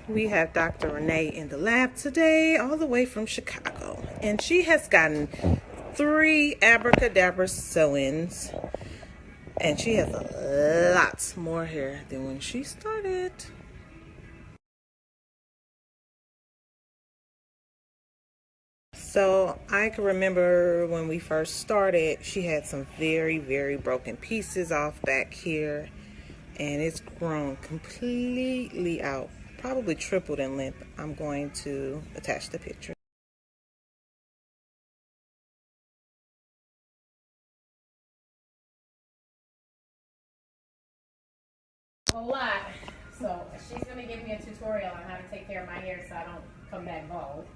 We have Dr. Renee in the lab today, all the way from Chicago. And she has gotten 3 AbraKadabra sew-ins. And she has a lot more hair than when she started. So I can remember when we first started, she had some very, very broken pieces off back here. And it's grown completely out, probably tripled in length. I'm going to attach the picture. A lot. So she's going to give me a tutorial on how to take care of my hair so I don't come back bald.